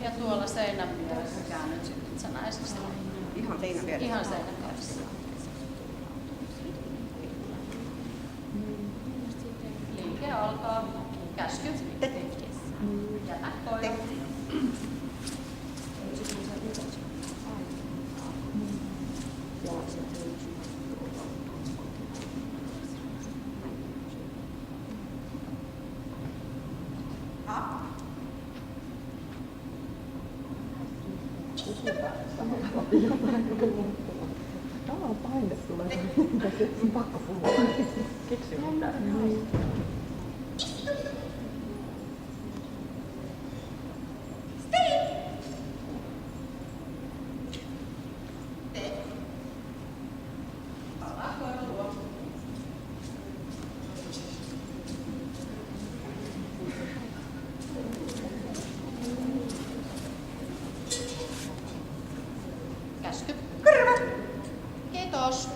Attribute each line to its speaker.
Speaker 1: Ja tuolla seinän vieressä käännyt sitten itsenäisesti.
Speaker 2: Ihan seinän vieressä?
Speaker 1: Ihan seinän vieressä. Liike alkaa. Käsky. Jätä koira.
Speaker 3: Tämä on paine tulee. On pakko puhua. Keksi mitään.
Speaker 1: Käsky. Kiitos.